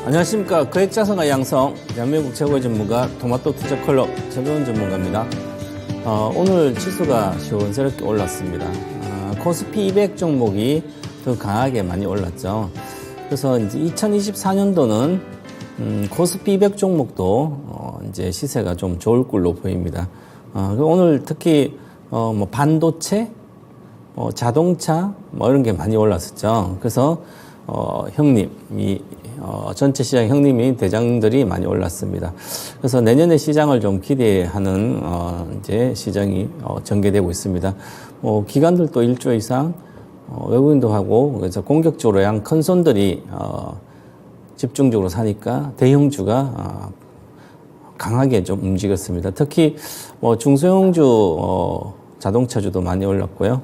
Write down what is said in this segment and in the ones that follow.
안녕하십니까. 거액자산가 양성 대한민국 최고의 전문가 토마토 투자 클럽 최동원 전문가입니다. 오늘 지수가 시원스럽게 올랐습니다. 코스피 200 종목이 더 강하게 많이 올랐죠. 그래서 이제 2024년도는 코스피 200 종목도 이제 시세가 좀 좋을 걸로 보입니다. 오늘 특히 뭐 반도체, 자동차 이런 게 많이 올랐었죠. 그래서 형님이 전체 시장 형님이 대장들이 많이 올랐습니다. 그래서 내년에 시장을 좀 기대하는 이제 시장이 전개되고 있습니다. 기관들도 1조 이상 외국인도 하고 그래서 공격적으로 양 큰 손들이 집중적으로 사니까 대형주가 강하게 좀 움직였습니다. 특히 중소형주 자동차주도 많이 올랐고요.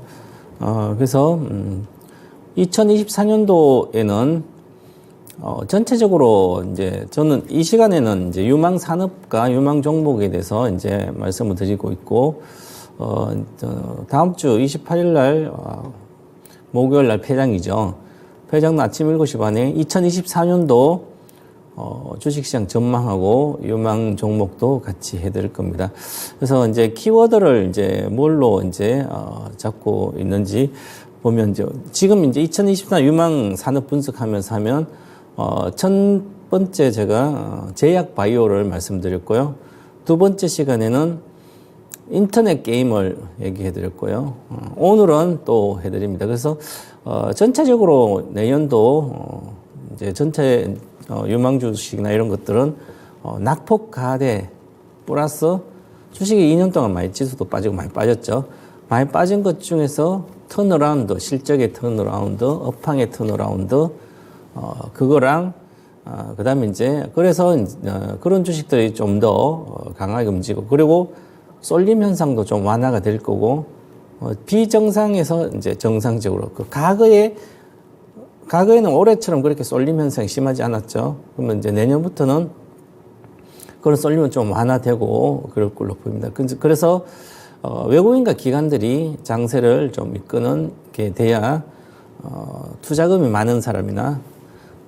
그래서 2024년도에는 전체적으로 이제 저는 이 시간에는 이제 유망 산업과 유망 종목에 대해서 이제 말씀을 드리고 있고, 다음 주 28일 날, 목요일 날 폐장이죠. 폐장은 아침 7시 반에 2024년도 주식시장 전망하고 유망 종목도 같이 해드릴 겁니다. 그래서 이제 키워드를 이제 뭘로 이제 잡고 있는지 보면 지금 이제 2024 유망 산업 분석하면서 하면 첫 번째 제가 제약 바이오를 말씀드렸고요. 두 번째 시간에는 인터넷 게임을 얘기해 드렸고요. 오늘은 또 해드립니다. 그래서 전체적으로 내년도 이제 전체 유망 주식이나 이런 것들은 낙폭 가대 플러스 주식이 2년 동안 많이 지수도 빠지고 많이 빠졌죠. 많이 빠진 것 중에서 턴어라운드, 실적의 턴어라운드, 업황의 턴어라운드, 그거랑 그 다음에 이제 그래서 그런 주식들이 좀 더 강하게 움직이고, 그리고 쏠림 현상도 좀 완화가 될 거고, 비정상에서 이제 정상적으로 과거에는 올해처럼 그렇게 쏠림 현상이 심하지 않았죠. 그러면 이제 내년부터는 그런 쏠림은 좀 완화되고 그럴 걸로 보입니다. 그래서 외국인과 기관들이 장세를 좀 이끄는 게 돼야 투자금이 많은 사람이나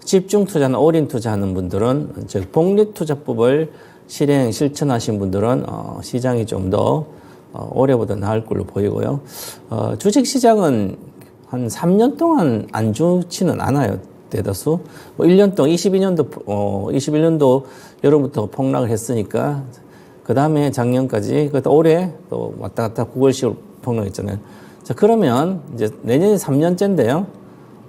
집중 투자나 올인 투자하는 분들은, 즉 복리 투자법을 실천하신 분들은 시장이 좀 더 올해보다 나을 걸로 보이고요. 주식 시장은 한 3년 동안 안 좋지는 않아요. 대다수 1년 동안 21년도 여름부터 폭락을 했으니까 그 다음에 작년까지, 그다 올해 또 왔다 갔다 9월식으로 폭락했잖아요. 자, 그러면 이제 내년이 3년째인데요.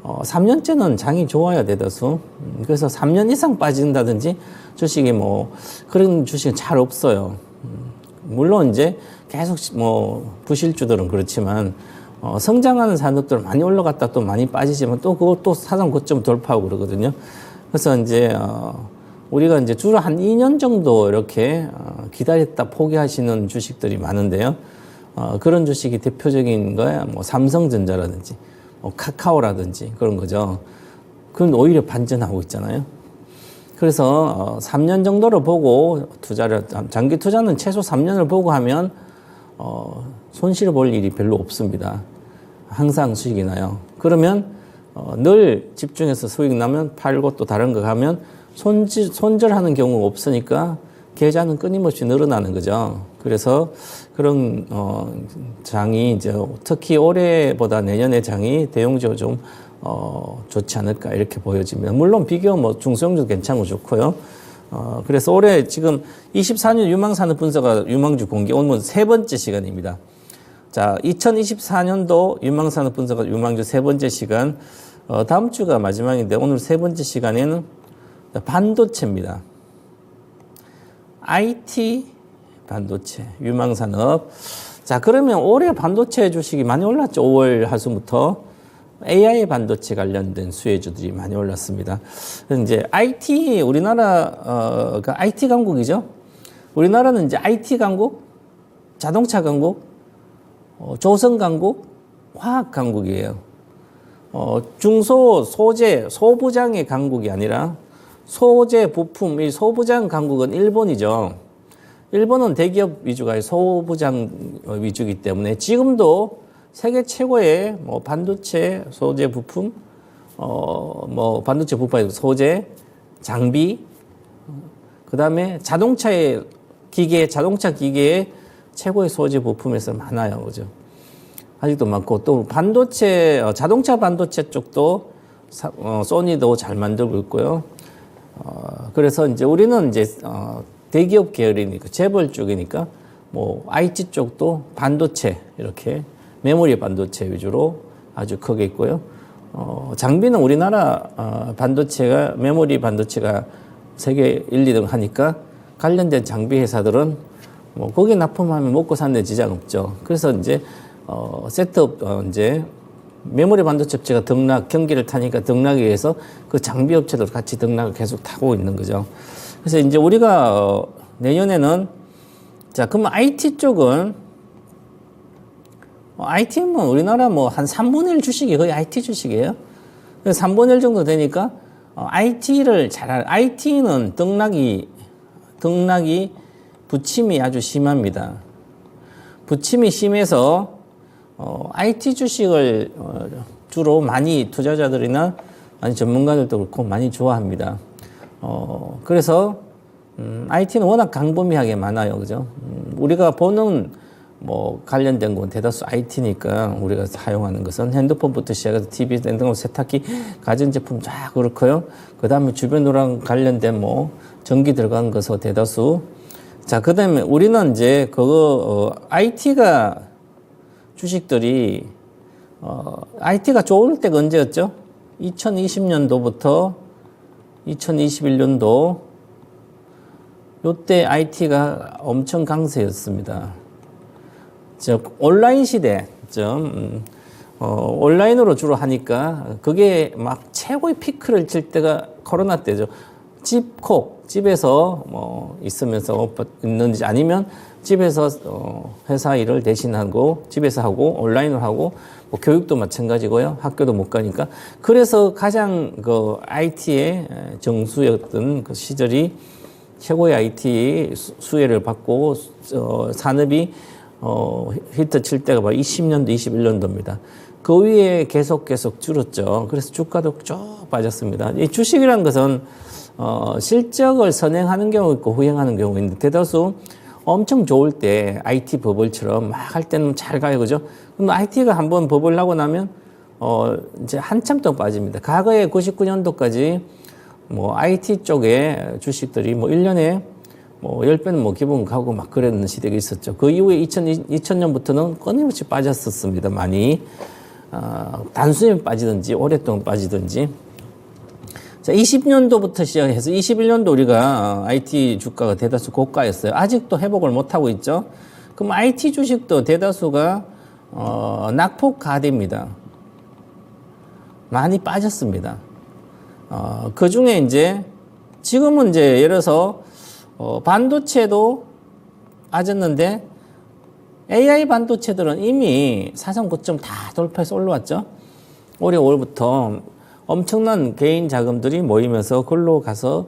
3년째는 장이 좋아야 대다수. 그래서 3년 이상 빠진다든지 주식이 그런 주식은 잘 없어요. 물론 이제 계속 부실주들은 그렇지만, 성장하는 산업들은 많이 올라갔다 또 많이 빠지지만 또 그것도 사상 고점 돌파하고 그러거든요. 그래서 이제, 우리가 이제 주로 한 2년 정도 이렇게 기다렸다 포기하시는 주식들이 많은데요. 그런 주식이 대표적인 거야, 삼성전자라든지, 카카오라든지 그런 거죠. 그건 오히려 반전하고 있잖아요. 그래서 3년 정도를 보고 장기 투자는 최소 3년을 보고 하면 손실을 볼 일이 별로 없습니다. 항상 수익이 나요. 그러면 늘 집중해서 수익 나면 팔고 또 다른 거 가면 손절하는 경우가 없으니까 계좌는 끊임없이 늘어나는 거죠. 그래서 그런 장이 이제 특히 올해보다 내년의 장이 대형주가 좀 좋지 않을까 이렇게 보여집니다. 물론 비교 중소형주도 괜찮고 좋고요. 그래서 올해 지금 24년 유망산업 분석가 유망주 공개, 오늘 세 번째 시간입니다. 자, 2024년도 유망산업 분석가 유망주 세 번째 시간, 다음 주가 마지막인데 오늘 세 번째 시간에는 반도체입니다. IT 반도체, 유망산업. 자, 그러면 올해 반도체 주식이 많이 올랐죠. 5월 하순부터 AI 반도체 관련된 수혜주들이 많이 올랐습니다. 그래서 이제 IT, 우리나라 IT 강국이죠. 우리나라는 이제 IT 강국, 자동차 강국, 조선 강국, 화학 강국이에요. 중소 소재 소부장의 강국이 아니라 소재 부품, 이 소부장 강국은 일본이죠. 일본은 대기업 위주가 아니라 소부장 위주이기 때문에 지금도 세계 최고의 반도체 소재 부품, 반도체 부품 소재 장비, 그 다음에 자동차 기계의 최고의 소재 부품에서 많아요. 그죠? 아직도 많고, 또 반도체, 자동차 반도체 쪽도 소니도 잘 만들고 있고요. 그래서 이제 우리는 이제, 대기업 계열이니까, 재벌 쪽이니까, 뭐, IT 쪽도 반도체, 이렇게, 메모리 반도체 위주로 아주 크게 있고요. 장비는 우리나라, 반도체가, 메모리 반도체가 세계 1, 2등 하니까 관련된 장비 회사들은 뭐, 거기에 납품하면 먹고 사는 데 지장 없죠. 그래서 이제, 셋업, 이제, 메모리 반도체 업체가 경기를 타니까 등락에 의해서 그 장비 업체도 같이 등락을 계속 타고 있는 거죠. 그래서 이제 우리가 내년에는 자, 그러면 IT 쪽은 IT는 뭐 우리나라 뭐 한 3분의 1 주식이 거의 IT 주식이에요. 3분의 1 정도 되니까 IT는 등락이 부침이 아주 심합니다. 부침이 심해서 IT 주식을 주로 많이 투자자들이나 많이 전문가들도 그렇고 많이 좋아합니다. 그래서 IT는 워낙 광범위하게 많아요, 그죠? 우리가 보는 뭐 관련된 건 대다수 IT니까 우리가 사용하는 것은 핸드폰부터 시작해서 TV, 핸드폰, 세탁기, 가전제품 쫙 그렇고요. 그 다음에 주변으로 관련된 뭐 전기 들어간 것은 대다수. 자, 그 다음에 우리는 이제 IT가 주식들이 IT가 좋을 때가 언제였죠? 2020년도부터 2021년도 요때 IT가 엄청 강세였습니다. 즉 온라인 시대, 온라인으로 주로 하니까 그게 막 최고의 피크를 칠 때가 코로나 때죠. 집에서 뭐 있으면서 있는지 아니면 집에서 회사 일을 대신하고 집에서 하고 온라인으로 하고 뭐 교육도 마찬가지고요. 학교도 못 가니까 그래서 가장 그 IT의 정수였던 그 시절이 최고의 IT 수혜를 받고 산업이 히트 칠 때가 바로 20년도, 21년도입니다. 그 위에 계속 줄었죠. 그래서 주가도 쭉 빠졌습니다. 이 주식이라는 것은 실적을 선행하는 경우 있고 후행하는 경우 있는데 대다수 엄청 좋을 때 IT 버블처럼 막 할 때는 잘 가요, 그죠? 그럼 IT가 한번 버블 나고 나면 이제 한참 동안 빠집니다. 과거에 99년도까지 뭐 IT 쪽에 주식들이 뭐 1년에 뭐 10배는 뭐 기본 가고 막 그랬는 시대가 있었죠. 그 이후에 2000년부터는 끊임없이 빠졌었습니다. 많이. 단순히 빠지든지 오랫동안 빠지든지. 자, 20년도부터 시작해서 21년도 우리가 IT 주가가 대다수 고가였어요. 아직도 회복을 못하고 있죠. 그럼 IT 주식도 대다수가 낙폭 가대입니다. 많이 빠졌습니다. 그 중에 이제 지금은 이제 예를 들어서 반도체도 빠졌는데 AI 반도체들은 이미 사상 고점 다 돌파해서 올라왔죠. 올해 5월부터 엄청난 개인 자금들이 모이면서 글로 가서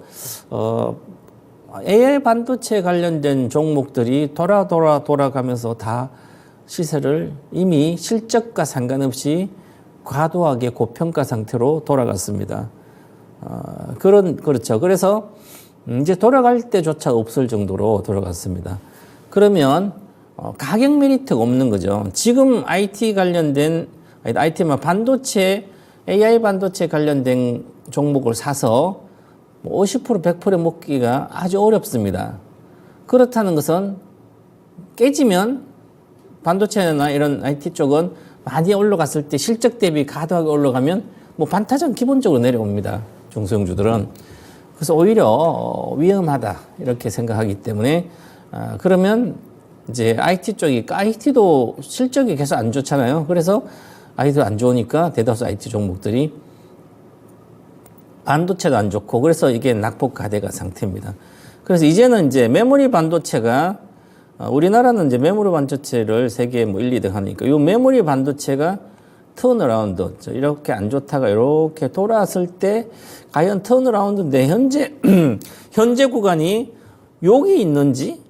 AI 반도체 관련된 종목들이 돌아가면서 다 시세를 이미 실적과 상관없이 과도하게 고평가 상태로 돌아갔습니다. 그렇죠. 그래서 이제 돌아갈 때조차 없을 정도로 돌아갔습니다. 그러면 가격 메리트가 없는 거죠. 지금 IT만 반도체, AI 반도체 관련된 종목을 사서 50% 100% 먹기가 아주 어렵습니다. 그렇다는 것은 깨지면 반도체나 이런 IT 쪽은 많이 올라갔을 때 실적 대비 과도하게 올라가면 뭐 반타작 기본적으로 내려옵니다. 중소형주들은. 그래서 오히려 위험하다 이렇게 생각하기 때문에 그러면 이제 IT도 실적이 계속 안 좋잖아요. 그래서 IT도 안 좋으니까 대다수 IT 종목들이 반도체도 안 좋고 그래서 이게 낙폭 가대가 상태입니다. 그래서 이제는 이제 메모리 반도체가 우리나라는 이제 메모리 반도체를 세계 뭐 1, 2등 하니까 이 메모리 반도체가 턴어라운드 이렇게 안 좋다가 이렇게 돌아왔을 때 과연 턴어라운드인데 현재 구간이 여기 있는지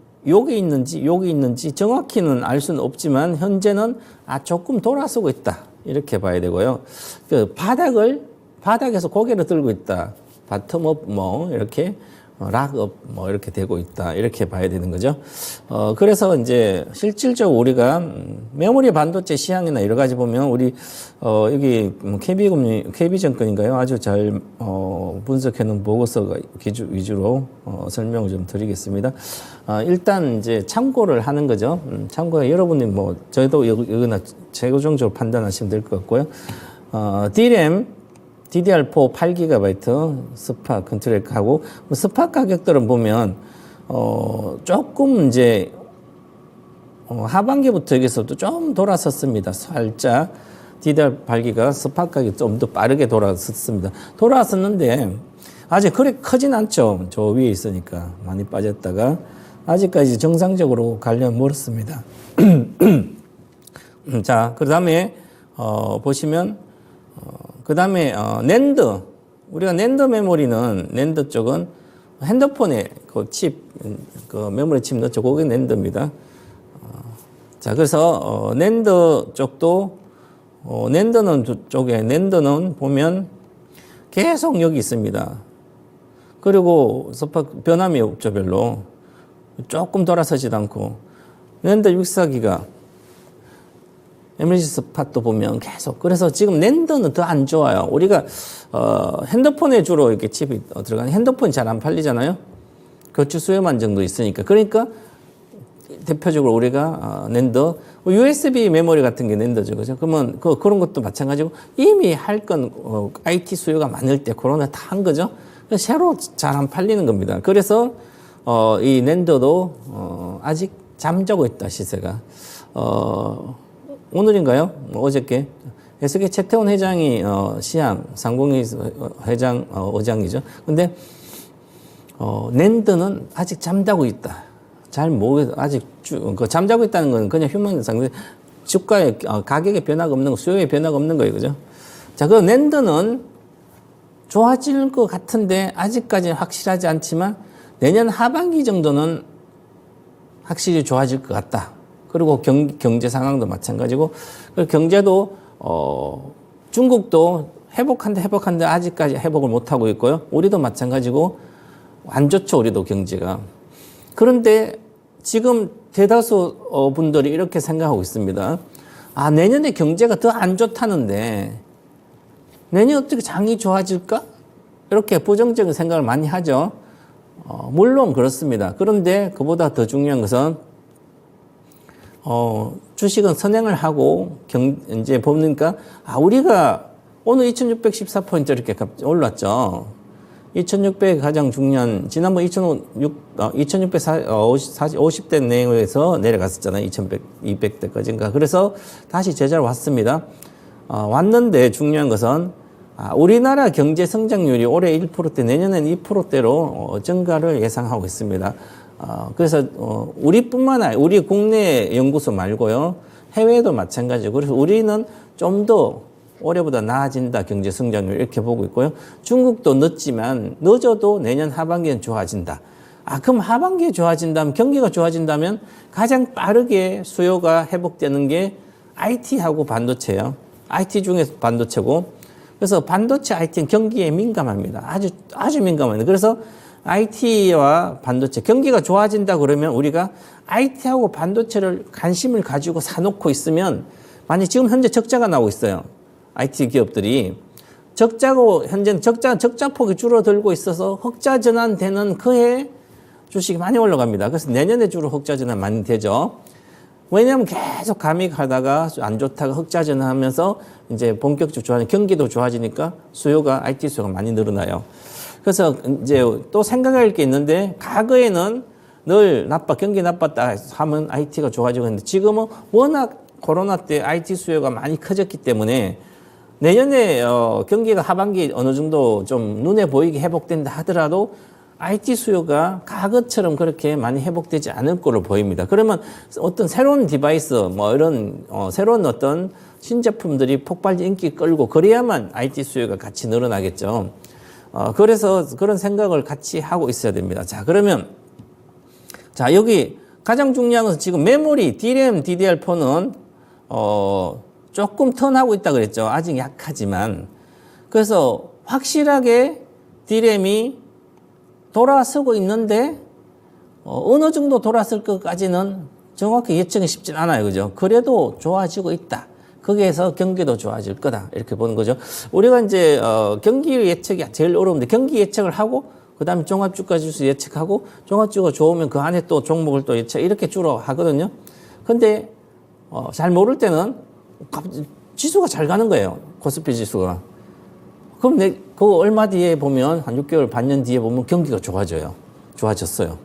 정확히는 알 수는 없지만 현재는 조금 돌아서고 있다 이렇게 봐야 되고요. 그 바닥에서 고개를 들고 있다 바텀업 뭐 이렇게 락업 뭐 이렇게 되고 있다 이렇게 봐야 되는 거죠. 그래서 이제 실질적으로 우리가 메모리 반도체 시황이나 여러 가지 보면 우리 여기 KB증권인가요? 아주 잘 분석해 놓은 보고서 위주로 설명을 좀 드리겠습니다. 일단 이제 참고를 하는 거죠. 참고에 여러분이 뭐 저희도 여기나 최고정적으로 판단하시면 될 것 같고요. DRAM DDR4 8GB 스파 컨트랙하고 스파 가격들은 보면 조금 이제 하반기부터 여기서부터 좀 돌아섰습니다. 살짝 DDR8기가 스파 가격이 좀 더 빠르게 돌아섰습니다. 돌아섰는데 아직 그렇게 크진 않죠. 저 위에 있으니까 많이 빠졌다가 아직까지 정상적으로 가려면 멀었습니다. 자, 그 다음에 보시면 그 다음에 낸드 우리가 낸드 메모리는 낸드 쪽은 핸드폰에 그 칩, 그 메모리 칩 넣죠. 그게 낸드입니다. 자, 그래서 낸드 쪽도 낸드는 쪽에 낸드는 보면 계속 여기 있습니다. 그리고 스파 변함이 없죠, 별로. 조금 돌아서지도 않고 낸드 64기가 에머지 스팟도 보면 계속. 그래서 지금 낸드는 더 안 좋아요. 우리가 핸드폰에 주로 이렇게 칩이 들어가는 핸드폰이 잘 안 팔리잖아요. 교체 수요만 정도 있으니까. 그러니까 대표적으로 우리가 낸드 USB 메모리 같은 게 낸드죠, 그죠? 그러면 그런 것도 마찬가지고 이미 할 건 IT 수요가 많을 때 코로나 다 한 거죠. 새로 잘 안 팔리는 겁니다. 그래서 이 낸드도 아직 잠자고 있다, 시세가. 오늘인가요? 어저께 SK 최태원 회장이 시향 상공회 회장 의장이죠. 근데 낸드는 아직 잠자고 있다. 잘 모르겠어. 아직 잠자고 있다는 건 그냥 휴먼 상대 주가의 가격의 변화가 없는 거, 수요의 변화가 없는 거예요, 그죠? 자, 그 낸드는 좋아질 것 같은데 아직까지는 확실하지 않지만 내년 하반기 정도는 확실히 좋아질 것 같다. 그리고 경제 상황도 마찬가지고, 경제도, 중국도 회복한데 아직까지 회복을 못하고 있고요. 우리도 마찬가지고, 안 좋죠, 우리도 경제가. 그런데 지금 대다수 분들이 이렇게 생각하고 있습니다. 아, 내년에 경제가 더 안 좋다는데, 내년에 어떻게 장이 좋아질까? 이렇게 부정적인 생각을 많이 하죠. 물론 그렇습니다. 그런데 그보다 더 중요한 것은, 주식은 선행을 하고, 이제 보니까, 우리가 오늘 2614포인트 이렇게 올랐죠. 2600 가장 중요한, 지난번 2650대 내외에서 내려갔었잖아요. 2200대까지인가. 그래서 다시 제자로 왔습니다. 왔는데 중요한 것은, 우리나라 경제 성장률이 올해 1%대, 내년엔 2%대로 증가를 예상하고 있습니다. 그래서 우리뿐만 아니라 우리 국내 연구소 말고요, 해외도 마찬가지고, 그래서 우리는 좀 더 올해보다 나아진다, 경제 성장률 이렇게 보고 있고요. 중국도 늦어도 내년 하반기엔 좋아진다. 그럼 하반기에 좋아진다면, 경기가 좋아진다면 가장 빠르게 수요가 회복되는 게 IT하고 반도체예요. IT 중에서 반도체고, 그래서 반도체 IT는 경기에 민감합니다. 아주 민감합니다. 그래서 IT와 반도체, 경기가 좋아진다 그러면 우리가 IT하고 반도체를 관심을 가지고 사놓고 있으면, 만약 지금 현재 적자가 나오고 있어요. IT 기업들이. 적자고, 현재는 적자폭이 줄어들고 있어서 흑자 전환되는 그해 주식이 많이 올라갑니다. 그래서 내년에 주로 흑자 전환 많이 되죠. 왜냐하면 계속 감익하다가 안 좋다가 흑자 전환하면서 이제 본격적으로 좋아지는 경기도 좋아지니까 수요가, IT 수요가 많이 늘어나요. 그래서 이제 또 생각할 게 있는데, 과거에는 늘 경기 나빴다 하면 IT가 좋아지고 했는데, 지금은 워낙 코로나 때 IT 수요가 많이 커졌기 때문에 내년에 경기가 하반기 어느 정도 좀 눈에 보이게 회복된다 하더라도 IT 수요가 과거처럼 그렇게 많이 회복되지 않을 거로 보입니다. 그러면 어떤 새로운 디바이스, 뭐 이런 새로운 어떤 신제품들이 폭발 인기 끌고 그래야만 IT 수요가 같이 늘어나겠죠. 그래서 그런 생각을 같이 하고 있어야 됩니다. 자, 그러면, 자, 여기 가장 중요한 것은 지금 메모리, DRAM, DDR4는, 조금 턴하고 있다 그랬죠. 아직 약하지만. 그래서 확실하게 D램이 돌아서고 있는데 어느 정도 돌아설 것까지는 정확히 예측이 쉽진 않아요. 그죠? 그래도 좋아지고 있다. 거기에서 경기도 좋아질 거다. 이렇게 보는 거죠. 우리가 이제 경기 예측이 제일 어려운데 경기 예측을 하고 그다음에 종합주가지수 예측하고 종합주가 좋으면 그 안에 또 종목을 또 예측 이렇게 주로 하거든요. 근데 잘 모를 때는 지수가 잘 가는 거예요. 코스피 지수가. 그럼 그 얼마 뒤에 보면 한 6개월 반년 뒤에 보면 경기가 좋아져요. 좋아졌어요.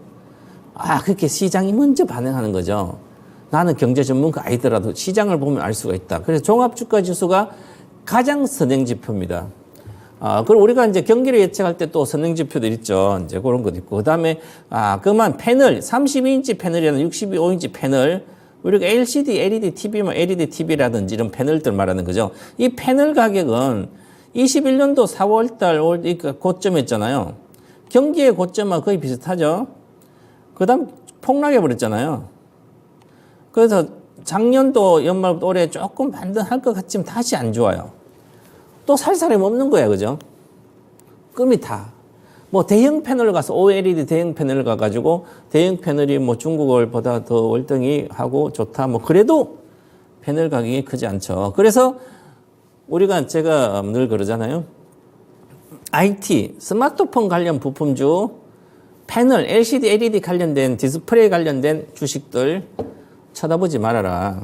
그렇게 시장이 먼저 반응하는 거죠. 나는 경제 전문가 아니더라도 시장을 보면 알 수가 있다. 그래서 종합주가 지수가 가장 선행지표입니다. 그리고 우리가 이제 경기를 예측할 때 또 선행지표들 있죠. 이제 그런 것도 있고. 그 다음에, 그만 패널, 32인치 패널이나 65인치 패널, 우리가 LCD, LED TV, LED TV라든지 이런 패널들 말하는 거죠. 이 패널 가격은 21년도 4월달 그러니까 고점이었잖아요. 경기의 고점과 거의 비슷하죠. 그 다음 폭락해 버렸잖아요. 그래서 작년도 연말부터 올해 조금 반등할 것 같지만 다시 안 좋아요. 또 살 사람이 없는 거야, 그죠? 끔이 다. 뭐 대형 패널 가서 OLED 대형 패널 가가지고 대형 패널이 뭐 중국을보다 더 월등히하고 좋다. 뭐 그래도 패널 가격이 크지 않죠. 그래서 제가 늘 그러잖아요. IT, 스마트폰 관련 부품주, 패널, LCD, LED 관련된 디스플레이 관련된 주식들 쳐다보지 말아라.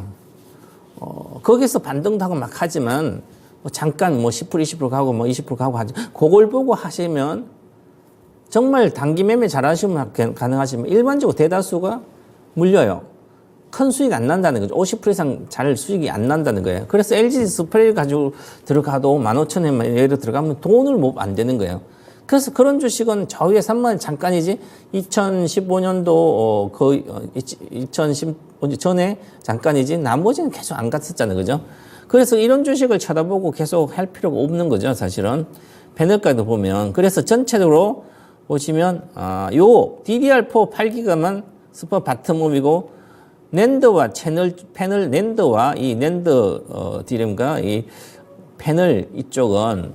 거기서 반등도 하고 막 하지만 뭐 잠깐 뭐 10% 20% 가고 뭐 20% 가고 하지. 그걸 보고 하시면 정말 단기 매매 잘 하시면 가능하시면 일반적으로 대다수가 물려요. 큰 수익 안 난다는 거죠. 50% 이상 잘 수익이 안 난다는 거예요. 그래서 LG 디스플레이 가지고 들어가도 15,000원만 예를 들어가면 돈을 안 되는 거예요. 그래서 그런 주식은 저 위에 3만 원 잠깐이지 2015년도 거의 2010 전에 잠깐이지 나머지는 계속 안 갔었잖아요. 그죠? 그래서 이런 주식을 쳐다보고 계속 할 필요가 없는 거죠. 사실은. 패널가도 보면. 그래서 전체적으로 보시면 요 DDR4 8기가만 슈퍼 바텀업이고 낸드와 패널 낸드와 이 낸드 디램과 이 패널 이쪽은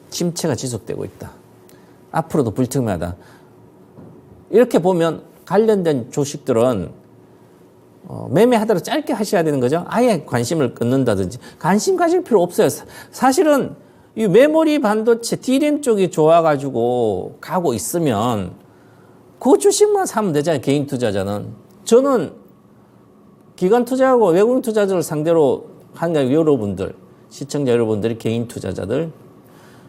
침체가 지속되고 있다. 앞으로도 불투명하다. 이렇게 보면 관련된 주식들은 매매하더라도 짧게 하셔야 되는 거죠. 아예 관심을 끊는다든지. 관심 가질 필요 없어요. 사실은 이 메모리 반도체 D램 쪽이 좋아가지고 가고 있으면 그 주식만 사면 되잖아요. 개인 투자자는. 저는 기관 투자하고 외국인 투자자를 상대로 하는 여러분들, 시청자 여러분들이 개인 투자자들,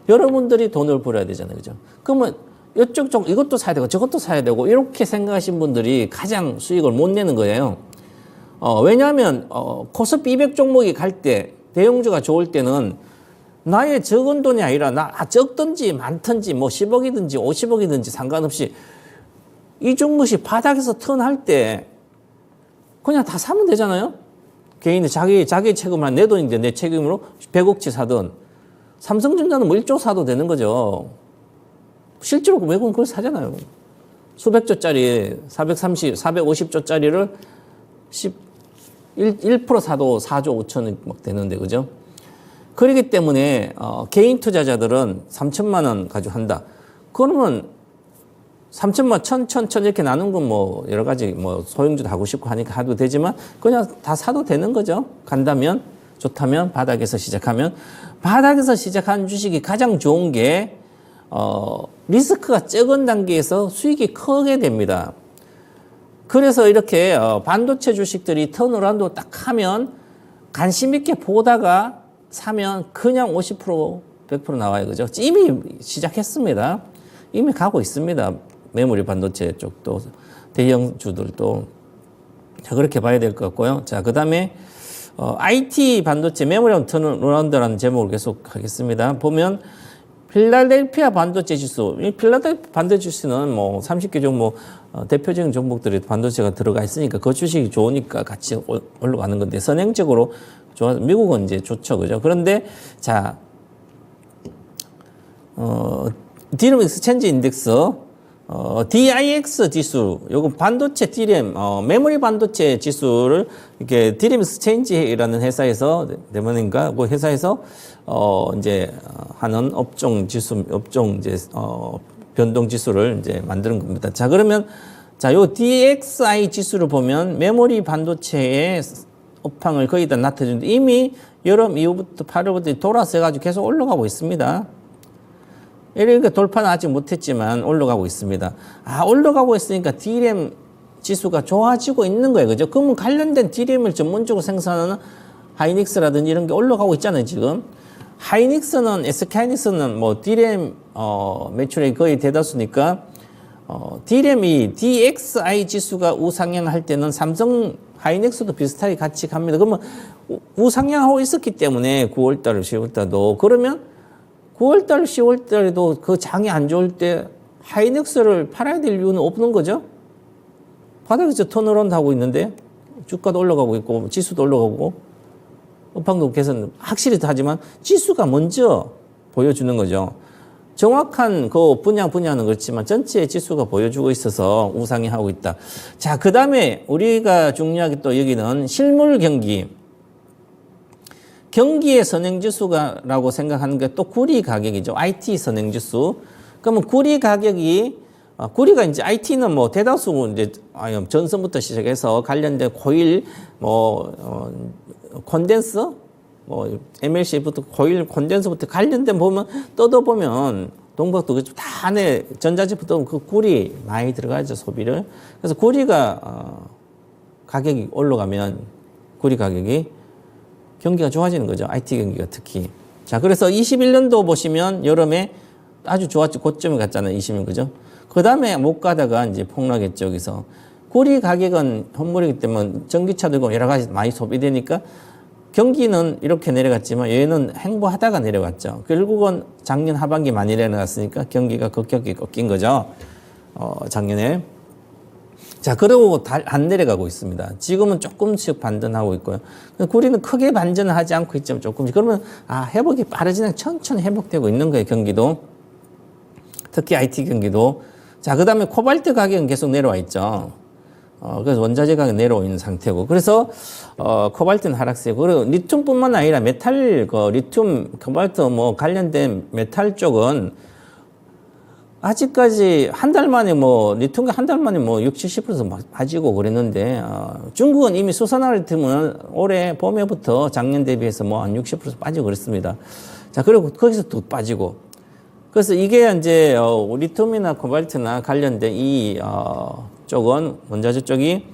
여러분들이 돈을 벌어야 되잖아요. 그죠? 그러면 이것도 사야 되고 저것도 사야 되고 이렇게 생각하신 분들이 가장 수익을 못 내는 거예요. 왜냐하면 코스피 200 종목이 갈 때 대형주가 좋을 때는 나의 적은 돈이 아니라 적든지 많든지 뭐 10억이든지 50억이든지 상관없이 이 종목이 바닥에서 턴할 때 그냥 다 사면 되잖아요. 개인이 자기 책임만 내 돈인데 내 책임으로 100억치 사든 삼성전자는 뭐 1조 사도 되는 거죠. 실제로 외국은 그걸 사잖아요. 수백조짜리 450조짜리를 1% 사도 4조 5천억 막 되는데 그죠? 그렇기 때문에 개인 투자자들은 3천만 원 가지고 한다. 그러면 3천만, 1,000 이렇게 나눈 건 뭐 여러 가지 뭐 소형주도 하고 싶고 하니까 해도 되지만 그냥 다 사도 되는 거죠. 간다면 좋다면 바닥에서 시작하면 바닥에서 시작한 주식이 가장 좋은 게 리스크가 적은 단계에서 수익이 크게 됩니다. 그래서 이렇게 반도체 주식들이 턴어라운드 딱 하면 관심 있게 보다가 사면 그냥 50% 100% 나와요. 그죠? 이미 시작했습니다. 이미 가고 있습니다. 메모리 반도체 쪽도 대형주들도. 자, 그렇게 봐야 될 것 같고요. 자, 그 다음에 IT 반도체 메모리 턴어라운드라는 제목을 계속 하겠습니다. 보면 필라델피아 반도체 지수. 이 필라델피아 반도체 지수는 뭐 30개 종목 대표적인 종목들이 반도체가 들어가 있으니까 그 주식이 좋으니까 같이 올라가는 건데 선행적으로 미국은 이제 좋죠. 그죠? 그런데 자, 디램 익스체인지 인덱스 DIX 지수, 요거 반도체 DRAM, 메모리 반도체 지수를 이렇게 DRAM 스체인지라는 회사에서, 네모인가, 그 회사에서, 이제, 하는 업종 지수, 업종 이제, 변동 지수를 이제 만드는 겁니다. 자, 그러면, 자, 요 DXI 지수를 보면 메모리 반도체의 업황을 거의 다 나타주는데 이미 여름 이후부터 8월부터 돌아서 해가지고 계속 올라가고 있습니다. 이러니까 돌파는 아직 못했지만 올라가고 있습니다. 아, 올라가고 있으니까 DRAM 지수가 좋아지고 있는 거예요. 그죠? 그러면 관련된 DRAM을 전문적으로 생산하는 하이닉스라든지 이런 게 올라가고 있잖아요, 지금. 하이닉스는, SK하이닉스는 뭐 DRAM, 매출액이 거의 대다수니까, DRAM이 DXI 지수가 우상향할 때는 삼성 하이닉스도 비슷하게 같이 갑니다. 그러면 우상향하고 있었기 때문에 9월달, 10월달도. 그러면 9월달, 10월달에도 그 장이 안 좋을 때 하이닉스를 팔아야 될 이유는 없는 거죠. 바닥에서 턴어라운드 하고 있는데 주가도 올라가고 있고 지수도 올라가고 업황도 개선 확실히 하지만 지수가 먼저 보여주는 거죠. 정확한 그 분야는 그렇지만 전체 지수가 보여주고 있어서 우상향하고 있다. 자, 그 다음에 우리가 중요하게 또 여기는 실물 경기. 경기의 선행지수라고 생각하는 게 또 구리 가격이죠. IT 선행지수. 그러면 구리 가격이, 구리가 이제 IT는 뭐 대다수 이제 전선부터 시작해서 관련된 코일, 콘덴서, MLC부터 코일 콘덴서부터 관련된 보면 뜯어보면 동박도 그렇죠. 다 안에 전자제품도 그 구리 많이 들어가죠, 소비를. 그래서 구리가, 가격이 올라가면 구리 가격이 경기가 좋아지는 거죠. IT 경기가 특히. 자, 그래서 21년도 보시면 여름에 아주 좋았죠. 고점에 갔잖아요. 20년, 그죠? 그 다음에 못 가다가 이제 폭락했죠. 여기서. 구리 가격은 현물이기 때문에 전기차들과 여러 가지 많이 소비되니까 경기는 이렇게 내려갔지만 얘는 행보하다가 내려갔죠. 결국은 작년 하반기 많이 내려갔으니까 경기가 급격히 꺾인 거죠. 작년에. 자, 그러고 안 내려가고 있습니다. 지금은 조금씩 반전하고 있고요. 구리는 크게 반전을 하지 않고 있지만 조금씩. 그러면, 회복이 빠르지는 천천히 회복되고 있는 거예요, 경기도. 특히 IT 경기도. 자, 그 다음에 코발트 가격은 계속 내려와 있죠. 그래서 원자재 가격 내려와 있는 상태고. 그래서, 코발트는 하락세고. 그리고 리튬뿐만 아니라 메탈, 리튬, 코발트 관련된 메탈 쪽은 아직까지 한 달 만에 리튬가 한 달 만에 60, 70% 빠지고 그랬는데, 중국은 이미 수산화 리튬은 올해 봄에부터 작년 대비해서 한 60% 빠지고 그랬습니다. 자, 그리고 거기서 또 빠지고. 그래서 이게 이제, 리튬이나 코발트나 관련된 이, 쪽은, 원자재 쪽이,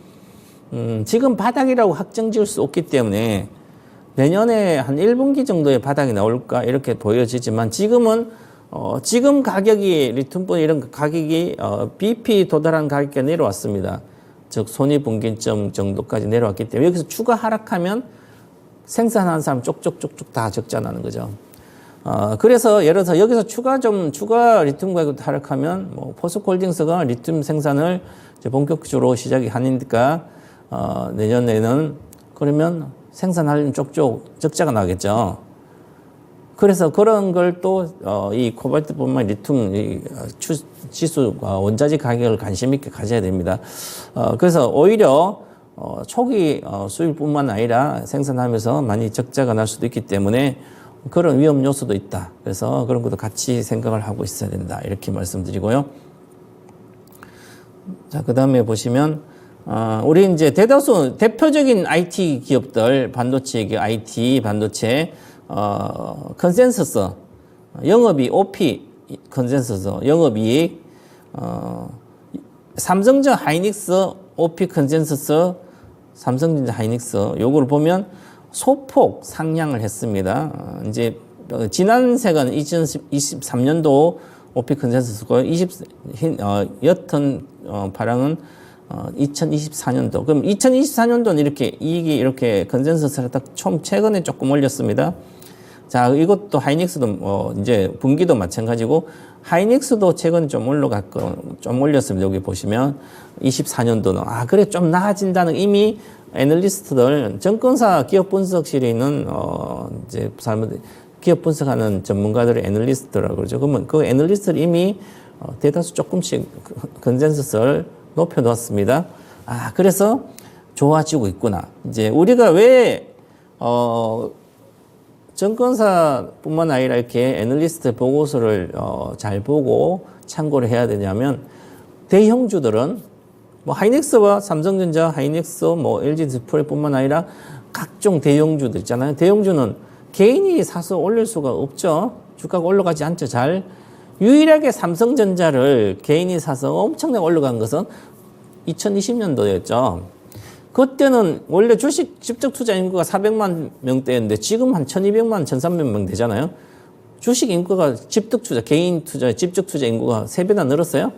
지금 바닥이라고 확정 지을 수 없기 때문에 내년에 한 1분기 정도의 바닥이 나올까 이렇게 보여지지만 지금은 지금 가격이 리튬분 이런 가격이 BP 도달한 가격에 내려왔습니다. 즉 손익분기점 정도까지 내려왔기 때문에 여기서 추가 하락하면 생산하는 사람 쪽쪽쪽쪽 다 적자나는 거죠. 그래서 예를 들어서 여기서 추가 리튬 가격 하락하면 포스코홀딩스가 리튬 생산을 이제 본격적으로 시작이 하니까 내년에는 그러면 생산하려면 쪽쪽 적자가 나겠죠. 그래서 그런 걸 또, 이 코발트뿐만 리튬, 지수, 원자재 가격을 관심 있게 가져야 됩니다. 그래서 오히려, 초기 수입뿐만 아니라 생산하면서 많이 적자가 날 수도 있기 때문에 그런 위험 요소도 있다. 그래서 그런 것도 같이 생각을 하고 있어야 된다. 이렇게 말씀드리고요. 자, 그 다음에 보시면, 우리 이제 대표적인 IT 기업들, 반도체, IT, 반도체, 컨센서스, 영업이익, OP 컨센서스, 영업이익, 삼성전자 하이닉스, OP 컨센서스, 삼성전자 하이닉스, 요걸 보면 소폭 상향을 했습니다. 이제, 지난 세가 2023년도 OP 컨센서스고요. 옅은, 파랑은 2024년도. 그럼 2024년도는 이렇게 이익이 이렇게 컨센서스를 딱 최근에 조금 올렸습니다. 자, 이것도 하이닉스도 이제 분기도 마찬가지고 하이닉스도 최근에 좀 올라갔고 좀 올렸습니다. 여기 보시면 24년도는 그래 좀 나아진다는 이미 애널리스트들 증권사 기업 분석실에 있는 이제 사람들 기업 분석하는 전문가들의 애널리스트라고 그러죠. 그러면 그 애널리스트를 이미 대다수 조금씩 컨센서스를 높여놓았습니다. 그래서 좋아지고 있구나. 이제 우리가 왜 증권사뿐만 아니라 이렇게 애널리스트 보고서를 잘 보고 참고를 해야 되냐면, 대형주들은 뭐 하이닉스와 삼성전자, 하이닉스, 뭐 LG 디스플레이뿐만 아니라 각종 대형주들 있잖아요. 대형주는 개인이 사서 올릴 수가 없죠. 주가가 올라가지 않죠. 잘. 유일하게 삼성전자를 개인이 사서 엄청나게 올라간 것은 2020년도였죠. 그때는 원래 주식 직접 투자 인구가 400만 명대였는데 지금 한 1200만, 1300명 되잖아요. 주식 인구가 집득 투자, 개인 투자, 집적 투자 인구가 3배나 늘었어요.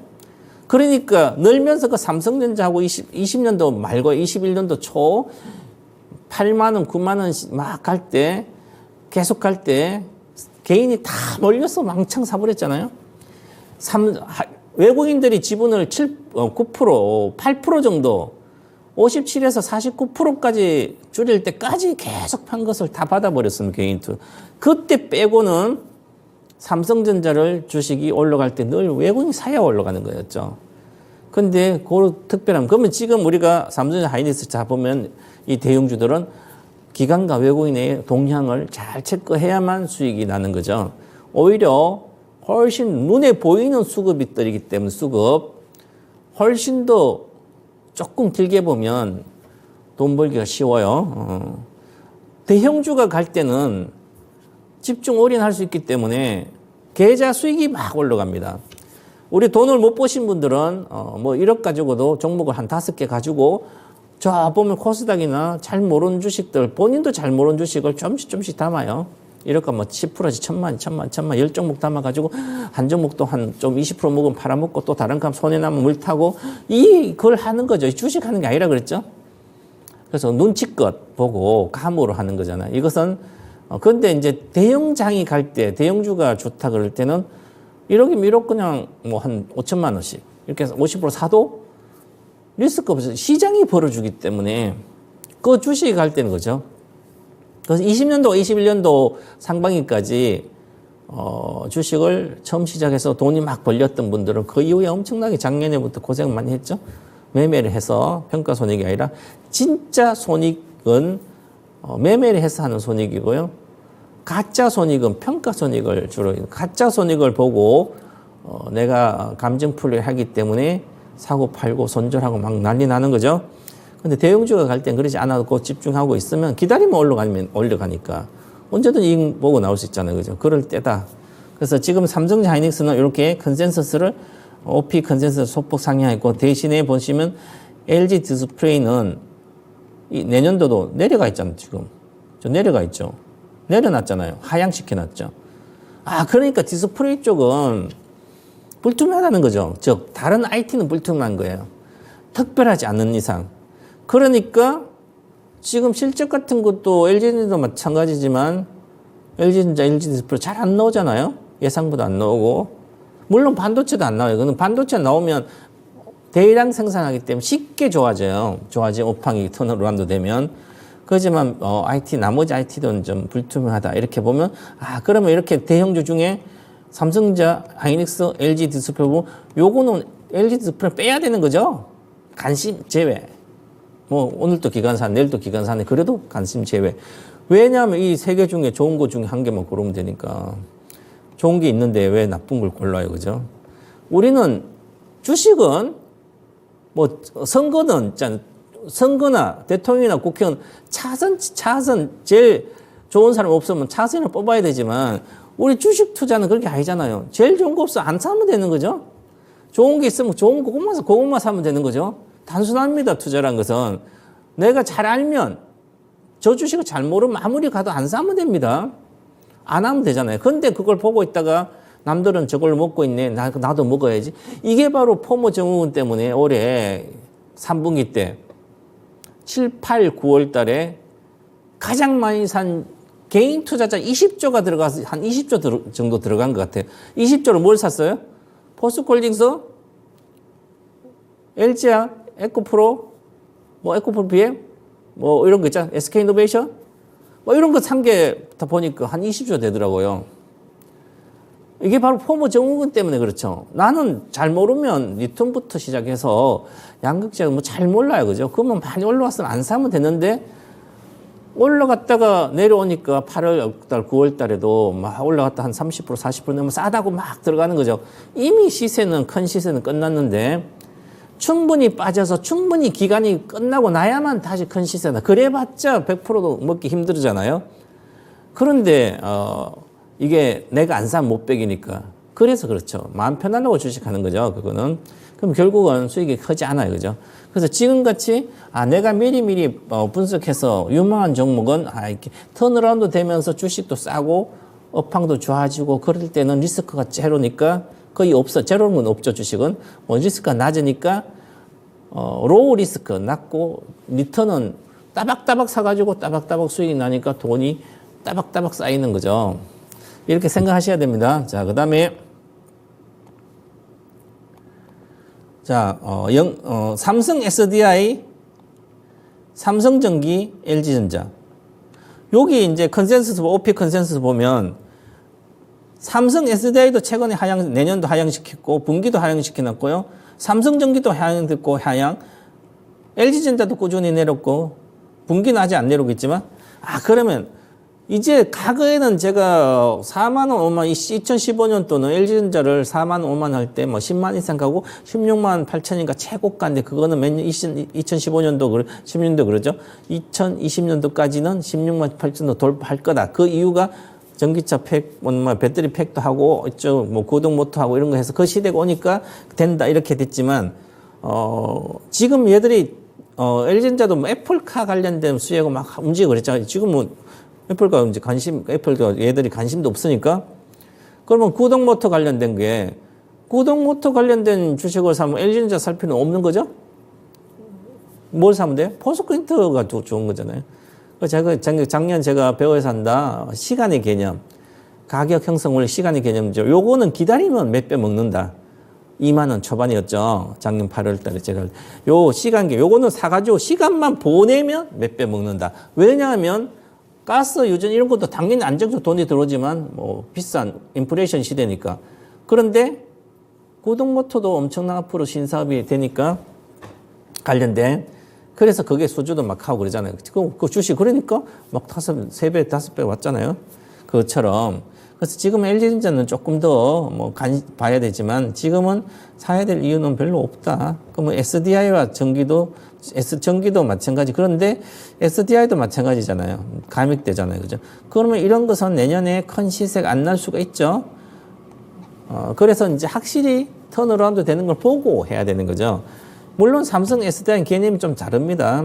그러니까 늘면서 그 삼성전자하고 20년도 말고 21년도 초 8만 원, 9만 원씩 막 갈 때, 계속 갈 때 개인이 다 몰려서 왕창 사버렸잖아요. 외국인들이 지분을 9%, 8% 정도 57에서 49%까지 줄일 때까지 계속 판 것을 다 받아버렸습니다. 개인 투. 그때 빼고는 삼성전자를 주식이 올라갈 때 늘 외국인이 사야 올라가는 거였죠. 근데 그 특별함. 그러면 지금 우리가 삼성전자 하이닉스 자 보면 이 대형주들은 기관과 외국인의 동향을 잘 체크해야만 수익이 나는 거죠. 오히려 훨씬 눈에 보이는 수급이들이기 때문에 훨씬 더 조금 길게 보면 돈 벌기가 쉬워요. 대형주가 갈 때는 집중 올인할 수 있기 때문에 계좌 수익이 막 올라갑니다. 우리 돈을 못 버신 분들은 뭐 1억 가지고도 종목을 한 5개 가지고 저 보면 코스닥이나 잘 모르는 주식들, 본인도 잘 모르는 주식을 조금씩 담아요. 이럴까 뭐 10%지 1000만, 10종목 담아가지고 한 종목도 한 좀 20% 먹으면 팔아먹고 또 다른 감 손해 나면 물 타고 이걸 하는 거죠. 주식 하는 게 아니라 그랬죠. 그래서 눈치껏 보고 감으로 하는 거잖아요. 이것은 근데 이제 대형장이 갈 때, 대형주가 좋다 그럴 때는 1억이면 1억 그냥 뭐 한 5천만 원씩 이렇게 해서 50% 사도 리스크 없어요. 시장이 벌어주기 때문에 그 주식이 갈 때는 거죠. 그래서 20년도, 21년도 상반기까지 주식을 처음 시작해서 돈이 막 벌렸던 분들은 그 이후에 엄청나게 작년에부터 고생 많이 했죠. 매매를 해서 평가손익이 아니라 진짜 손익은 매매를 해서 하는 손익이고요. 가짜 손익은 평가손익을 주로 가짜 손익을 보고 내가 감정풀이를 하기 때문에 사고 팔고 손절하고 막 난리 나는 거죠. 근데 대형주가 갈 땐 그러지 않아도 집중하고 있으면 기다리면 올라가니까 언제든 이익 보고 나올 수 있잖아요. 그죠? 그럴 때다. 그래서 지금 삼성전자 하이닉스는 이렇게 컨센서스를 OP 컨센서스 소폭 상향했고 대신에 보시면 LG 디스플레이는 내년도도 내려가 있잖아요. 지금. 저 내려가 있죠. 내려놨잖아요. 하향시켜놨죠. 그러니까 디스플레이 쪽은 불투명하다는 거죠. 즉 다른 IT는 불투명한 거예요. 특별하지 않는 이상. 그러니까 지금 실적 같은 것도 LG도 마찬가지지만 LG전자, LG 디스플레이 잘 안 나오잖아요. 예상보다 안 나오고. 물론 반도체도 안 나와요. 그는 반도체 나오면 대량 생산하기 때문에 쉽게 좋아져요. 오팡이 턴어라운드 되면. 그렇지만 IT 나머지 IT도 좀 불투명하다. 이렇게 보면 그러면 이렇게 대형주 중에 삼성전자, 하이닉스, LG 디스플레이 보면 요거는 LG 디스플레이 빼야 되는 거죠. 관심 제외. 뭐 오늘도 기관사, 내일도 기관사네. 그래도 관심 제외. 왜냐하면 이 세 개 중에 좋은 거 중에 한 개만 고르면 되니까. 좋은 게 있는데 왜 나쁜 걸 골라요, 그죠? 우리는 주식은 뭐 선거나 대통령이나 국회의원 차선 제일 좋은 사람 없으면 차선을 뽑아야 되지만 우리 주식 투자는 그렇게 아니잖아요. 제일 좋은 거 없어 안 사면 되는 거죠. 좋은 게 있으면 좋은 거 그것만 사면 되는 거죠. 단순합니다. 투자란 것은 내가 잘 알면 저 주식을 잘 모르면 아무리 가도 안 사면 됩니다. 안 하면 되잖아요. 근데 그걸 보고 있다가 남들은 저걸 먹고 있네. 나도 먹어야지. 이게 바로 포모 증후군 때문에 올해 3분기 때 7, 8, 9월 달에 가장 많이 산 개인 투자자 20조가 들어가서 한 20조 정도 들어간 것 같아요. 20조로 뭘 샀어요? 포스코홀딩스, LG야, 에코프로, 뭐 에코프로 BM, 뭐 이런 거 있잖아. SK이노베이션, 뭐 이런 거 산 게 다 보니까 한 20조 되더라고요. 이게 바로 포모 증후군 때문에 그렇죠. 나는 잘 모르면 리턴부터 시작해서 양극재를 뭐 잘 몰라요. 그죠? 그러면 많이 올라왔으면 안 사면 되는데 올라갔다가 내려오니까 8월 달, 9월 달에도 막 올라갔다 한 30%, 40% 넘으면 싸다고 막 들어가는 거죠. 이미 시세는, 큰 시세는 끝났는데 충분히 빠져서 충분히 기간이 끝나고 나야만 다시 큰 시세다. 그래봤자 100%도 먹기 힘들잖아요. 그런데, 이게 내가 안 사면 못 빼기니까. 그래서 그렇죠. 마음 편하려고 주식하는 거죠. 그거는. 그럼 결국은 수익이 크지 않아요. 그죠? 그래서 지금같이, 내가 미리미리 분석해서 유망한 종목은, 이렇게 턴어라운드 되면서 주식도 싸고, 업황도 좋아지고, 그럴 때는 리스크가 제로니까 거의 없어. 제로는 건 없죠. 주식은. 리스크가 낮으니까, 로우 리스크 낮고, 리턴은 따박따박 사가지고 따박따박 수익이 나니까 돈이 따박따박 쌓이는 거죠. 이렇게 생각하셔야 됩니다. 자, 그 다음에, 자, 삼성 SDI, 삼성전기, LG전자. 여기 이제 컨센서스, OP 컨센서스 보면, 삼성 SDI도 최근에 내년도 하향시켰고, 분기도 하향시켜놨고요. 삼성전기도 하향됐고, LG전자도 꾸준히 내렸고, 분기는 아직 안 내리고 있지만, 그러면, 이제 과거에는 제가 4만 원, 5만, 2015년도는 LG전자를 4만 원, 5만 원 할 때 뭐 10만 이상 가고 16만 8천인가 최고가인데 그거는 몇 년, 2015년도, 16년도 그러죠. 2020년도까지는 16만 8천도 돌파할 거다. 그 이유가 전기차 팩, 배터리 팩도 하고, 이쪽 뭐 고동 모터 하고 이런 거 해서 그 시대가 오니까 된다. 이렇게 됐지만, 지금 얘들이, LG전자도 뭐 애플카 관련된 수혜고 막 움직이고 그랬잖아요. 지금 뭐, 애플과 이제 애플도 얘들이 관심도 없으니까. 그러면 구동모터 관련된 게, 구동모터 관련된 주식을 사면 LG전자 살 필요는 없는 거죠? 뭘 사면 돼요? 포스코인터가 좋은 거잖아요. 제가 작년 제가 배워서 한다. 시간의 개념. 가격 형성 원리 시간의 개념이죠. 요거는 기다리면 몇 배 먹는다. 2만 원 초반이었죠. 작년 8월 달에 제가. 요 시간계, 요거는 사가지고 시간만 보내면 몇 배 먹는다. 왜냐하면 가스, 유전 이런 것도 당연히 안정적 돈이 들어오지만 뭐 비싼 인플레이션 시대니까. 그런데 구동모터도 엄청난 앞으로 신사업이 되니까 관련된. 그래서 그게 수주도 막 하고 그러잖아요. 그 주식 그러니까 막 3배, 5배 왔잖아요. 그것처럼. 그래서 지금 LG전자는 조금 더 뭐 봐야 되지만 지금은 사야 될 이유는 별로 없다. 그러면 SDI와 전기도 마찬가지. 그런데 SDI도 마찬가지잖아요. 감익되잖아요. 그죠? 그러면 이런 것은 내년에 큰 시세가 안 날 수가 있죠. 그래서 이제 확실히 턴어라운드 되는 걸 보고 해야 되는 거죠. 물론 삼성 SDI는 개념이 좀 다릅니다.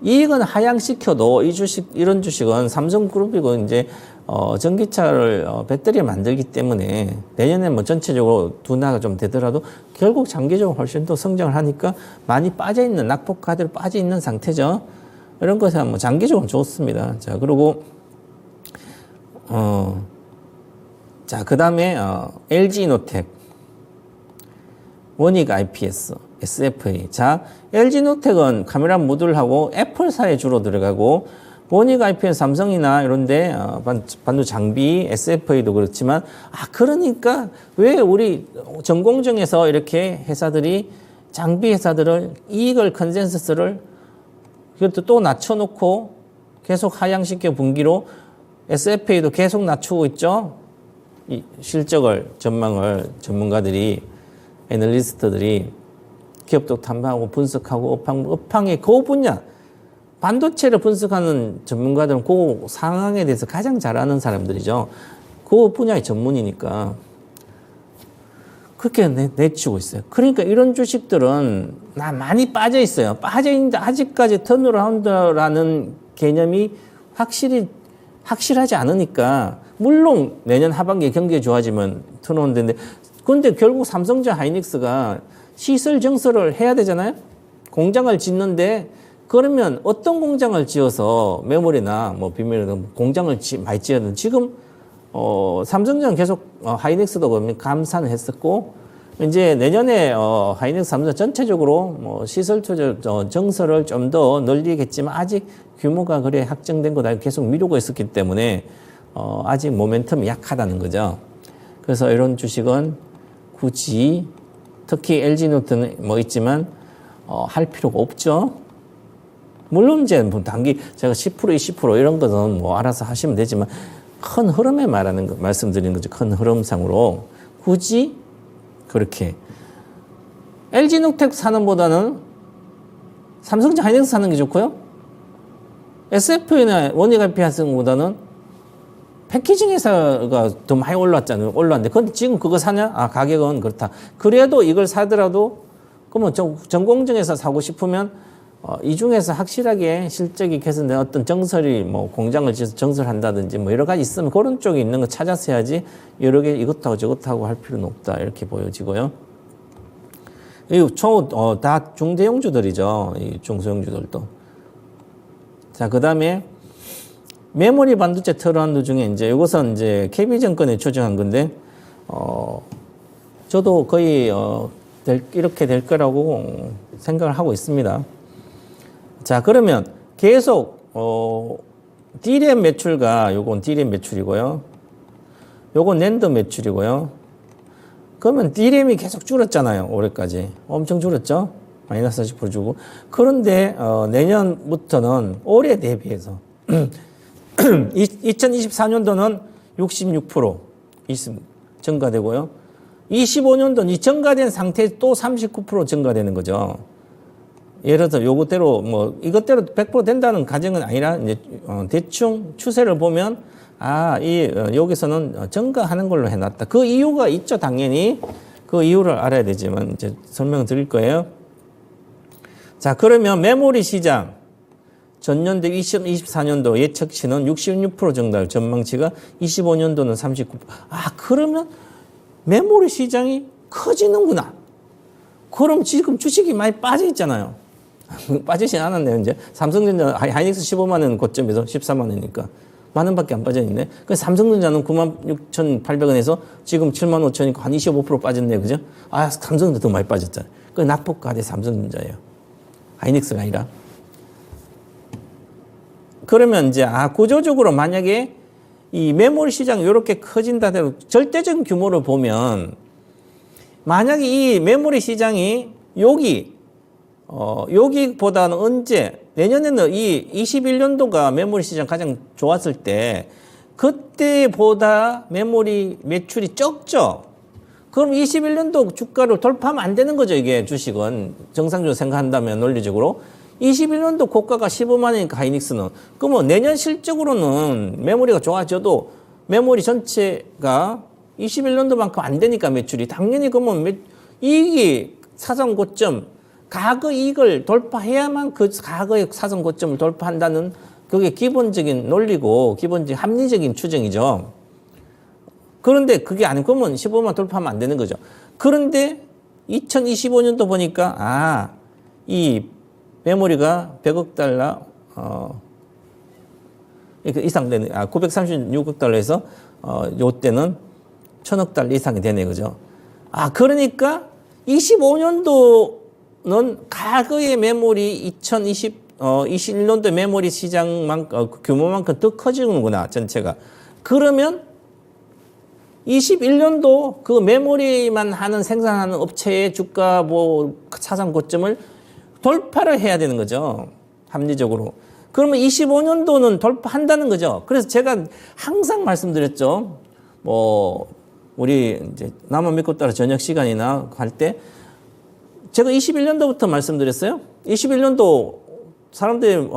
이익은 하향시켜도 이런 주식은 삼성그룹이고 이제 전기차를 배터리를 만들기 때문에 내년에 뭐 전체적으로 둔화가 좀 되더라도 결국 장기적으로 훨씬 더 성장을 하니까 많이 빠져있는 낙폭카드로 빠져있는 상태죠. 이런 것은 뭐 장기적으로 좋습니다. 자, 그리고 자, 그 다음에 LG이노텍, 원익 IPS, SFA. 자, LG노텍은 카메라 모듈하고 애플사에 주로 들어가고, 원익 IPS 삼성이나 이런데 반도 장비, SFA도 그렇지만, 그러니까 왜 우리 전공정에서 이렇게 회사들이 장비 회사들을 이익을 컨센서스를 그것도 또 낮춰놓고 계속 하향시켜 분기로 SFA도 계속 낮추고 있죠. 이 실적을 전망을 전문가들이 애널리스트들이 기업도 탐방하고 분석하고 업황의 그 분야 반도체를 분석하는 전문가들은 그 상황에 대해서 가장 잘 아는 사람들이죠. 그 분야의 전문이니까 그렇게 내치고 있어요. 그러니까 이런 주식들은 많이 빠져 있어요. 빠져 있는데 아직까지 턴어라운드라는 개념이 확실하지 않으니까 물론 내년 하반기에 경기가 좋아지면 턴어라운드인데 근데 결국 삼성전자 하이닉스가 시설 증설을 해야 되잖아요. 공장을 짓는데 그러면 어떤 공장을 지어서 메모리나 뭐 비밀이나 공장을 많이 지어는 지금 삼성전자는 계속 하이닉스도 감산을 했었고 이제 내년에 하이닉스 삼성 전체적으로 뭐 시설 투자 증설을 좀 더 늘리겠지만 아직 규모가 그래 확정된 거다 계속 미루고 있었기 때문에 아직 모멘텀이 약하다는 거죠. 그래서 이런 주식은 굳이 특히 LG노트는 뭐 있지만 할 필요가 없죠. 물론 이제 뭐 단기 제가 10% 20% 이런 거는 뭐 알아서 하시면 되지만 큰 흐름에 말씀드리는 거죠. 큰 흐름상으로 굳이 그렇게 LG노텍 사는 보다는 삼성전자 하이닉스 사는 게 좋고요. SF나 원익 IPS 사는 것보다는 패키징 회사가 더 많이 올랐잖아요. 올랐는데 근데 지금 그거 사냐? 아, 가격은 그렇다. 그래도 이걸 사더라도 그러면 전공정에서 사고 싶으면 이 중에서 확실하게 실적이 개선된 어떤 정설이 뭐 공장을 지어서 정설한다든지 뭐 여러 가지 있으면 그런 쪽에 있는 거 찾아서 해야지 여러 개 이것하고 저것하고 할 필요는 없다 이렇게 보여지고요. 이 다 중대형주들이죠. 이 중소형주들도. 자, 그 다음에 메모리 반도체 트렌드 중에 이제 이것은 이제 KB증권에 추정한 건데 저도 거의 이렇게 될 거라고 생각을 하고 있습니다. 자, 그러면 계속 DRAM 매출가 요건 DRAM 매출이고요. 요건 낸드 매출이고요. 그러면 DRAM이 계속 줄었잖아요. 올해까지. 엄청 줄었죠. 마이너스 40% 주고. 그런데 내년부터는 올해 대비해서 2024년도는 66% 증가되고요. 25년도는 이 증가된 상태에 또 39% 증가되는 거죠. 예를 들어서 요것대로 뭐 이것대로 100% 된다는 가정은 아니라 이제 대충 추세를 보면 여기서는 증가하는 걸로 해놨다. 그 이유가 있죠, 당연히. 그 이유를 알아야 되지만 이제 설명을 드릴 거예요. 자, 그러면 메모리 시장 전년도 2024년도 예측치는 66% 증가할 전망치가 25년도는 39%. 그러면 메모리 시장이 커지는구나. 그럼 지금 주식이 많이 빠져 있잖아요. 빠지진 않았네요, 이제. 삼성전자 하이닉스 15만 원 고점에서 14만 원이니까. 만 원밖에 안 빠져있네. 그래서 삼성전자는 96,800원에서 지금 75,000원이니까 한 25% 빠졌네요, 그죠? 삼성전자 더 많이 빠졌잖아요. 그 낙폭가대 삼성전자예요. 하이닉스가 아니라. 그러면 이제, 구조적으로 만약에 이 메모리 시장이 이렇게 커진다대로 절대적인 규모를 보면 만약에 이 메모리 시장이 여기보다는 언제 내년에는 이 21년도가 메모리 시장 가장 좋았을 때 그때보다 메모리 매출이 적죠. 그럼 21년도 주가를 돌파하면 안 되는 거죠. 이게 주식은 정상적으로 생각한다면 논리적으로 21년도 고가가 15만 원이니까 하이닉스는 그러면 내년 실적으로는 메모리가 좋아져도 메모리 전체가 21년도만큼 안 되니까 매출이 당연히 그러면 이익이 사상 고점 과거 이익을 돌파해야만 그 과거의 사상 고점을 돌파한다는 그게 기본적인 논리고 기본적인 합리적인 추정이죠. 그런데 그게 아니고 그러면 15만 돌파하면 안 되는 거죠. 그런데 2025년도 보니까 이 메모리가 100억 달러 이상 되는 936억 달러에서 요때는 1000억 달러 이상이 되네 그죠. 그러니까 25년도는 과거의 메모리 21년도 메모리 시장만큼 규모만큼 더 커지는구나 전체가. 그러면 21년도 그 메모리만 하는 생산하는 업체의 주가 사상 고점을 돌파를 해야 되는 거죠. 합리적으로. 그러면 25년도는 돌파한다는 거죠. 그래서 제가 항상 말씀드렸죠. 우리 이제 나만 믿고 따라 저녁 시간이나 할 때 제가 21년도부터 말씀드렸어요. 21년도 사람들이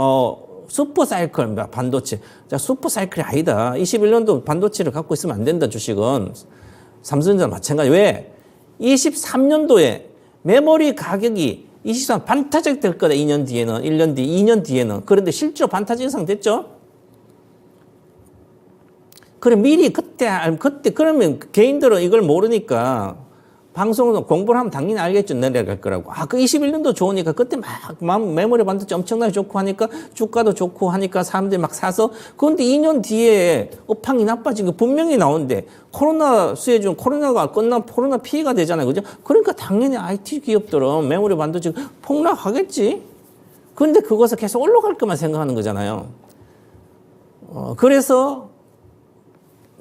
슈퍼사이클 반도체. 자, 슈퍼사이클이 아니다. 21년도 반도체를 갖고 있으면 안 된다. 주식은. 삼성전자 마찬가지. 왜? 23년도에 메모리 가격이 23 반타작 될 거다. 2년 뒤에는. 1년 뒤, 2년 뒤에는. 그런데 실제로 반타작 이상 됐죠? 그래, 미리 그때, 그러면 개인들은 이걸 모르니까 방송으로 공부를 하면 당연히 알겠죠. 내려갈 거라고. 그 21년도 좋으니까 그때 막 메모리 반도체 엄청나게 좋고 하니까 주가도 좋고 하니까 사람들이 막 사서 그런데 2년 뒤에 업황이 나빠진 게 분명히 나오는데 코로나 수혜 중 코로나가 끝나면 코로나 피해가 되잖아요. 그죠? 그러니까 당연히 IT 기업들은 메모리 반도체 폭락하겠지. 그런데 그것을 계속 올라갈 것만 생각하는 거잖아요. 그래서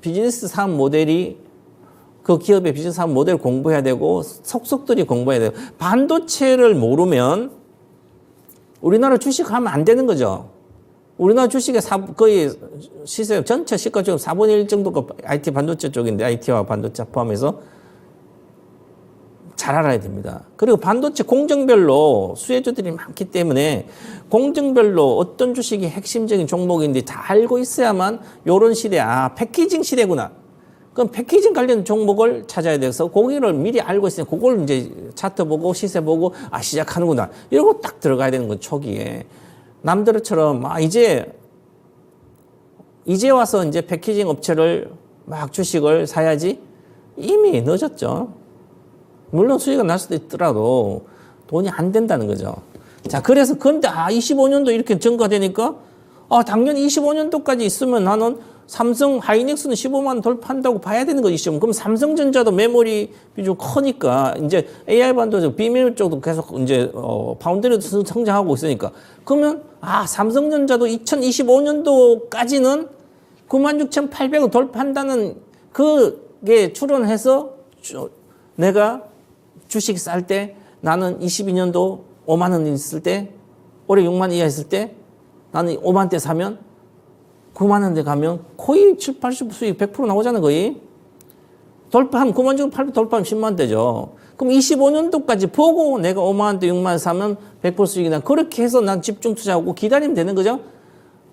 비즈니스 사업 모델이 그 기업의 비즈니스 사업 모델 공부해야 되고 속속들이 공부해야 돼요. 반도체를 모르면 우리나라 주식하면 안 되는 거죠. 우리나라 주식의 거의 시세 전체 시가 중 4분의 1 정도가 IT 반도체 쪽인데 IT와 반도체 포함해서 잘 알아야 됩니다. 그리고 반도체 공정별로 수혜주들이 많기 때문에 공정별로 어떤 주식이 핵심적인 종목인지 다 알고 있어야만 이런 시대, 패키징 시대구나. 그럼 패키징 관련 종목을 찾아야 돼서 거기를 미리 알고 있으니까 그걸 이제 차트 보고 시세 보고 시작하는구나. 이러고 딱 들어가야 되는 건 초기에. 남들처럼 이제 와서 이제 패키징 업체를 막 주식을 사야지 이미 늦었죠. 물론 수익은 날 수도 있더라도 돈이 안 된다는 거죠. 자, 그래서 근데 25년도 이렇게 증가되니까 당연히 25년도까지 있으면 나는 삼성 하이닉스는 15만 원 돌파한다고 봐야 되는 거지. 그럼 삼성전자도 메모리 비중 크니까 이제 AI 반도체 비메모리 쪽도 계속 이제 파운드리도 성장하고 있으니까 그러면 삼성전자도 2025년도까지는 96,800을 돌파한다는 그게 추론해서 내가 주식 살 때 나는 22년도 5만 원 있을 때 올해 6만 원 이하 있을 때 나는 5만 대 사면 9만 원대 가면 거의 7, 80 수익 100% 나오잖아요, 거의. 돌파하면 9만 주고 800 돌파하면 10만 원대죠. 그럼 25년도까지 보고 내가 5만 원대 6만 원 사면 100% 수익이나 그렇게 해서 난 집중 투자하고 기다리면 되는 거죠.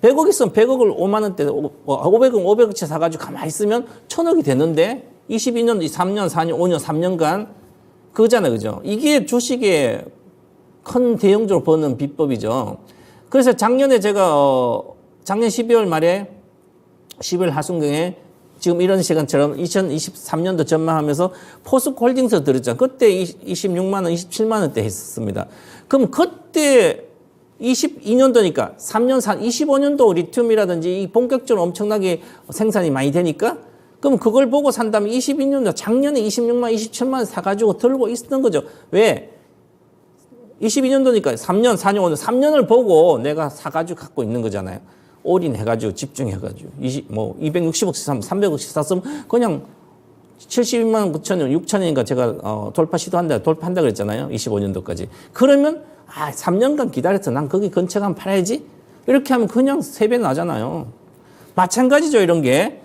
100억 있으면 100억을 5만 원대, 500억 500억치 사가지고 가만히 있으면 1000억이 되는데 22년, 3년, 4년, 5년, 3년간 그거잖아요, 그죠? 이게 주식의 큰 대형적으로 버는 비법이죠. 그래서 작년에 제가 작년 12월 말에 12월 하순경에 지금 이런 시간처럼 2023년도 전망하면서 포스코홀딩스 들었잖아요. 그때 26만 원, 27만 원대 했습니다. 그럼 그때 22년도니까 3년, 25년도 리튬이라든지 이 본격적으로 엄청나게 생산이 많이 되니까 그럼 그걸 보고 산다면 22년도 작년에 26만, 27만 원 사가지고 들고 있었던 거죠. 왜? 22년도니까 3년, 4년, 5년, 3년을 보고 내가 사가지고 갖고 있는 거잖아요. 올인해가지고 집중해가지고 260억씩 사면 300억씩 샀으면 그냥 72만 9천 원, 6천 원인가 제가 돌파한다 그랬잖아요. 25년도까지. 그러면 3년간 기다렸어. 난 거기 근처 가면 팔아야지. 이렇게 하면 그냥 3배 나잖아요. 마찬가지죠, 이런 게.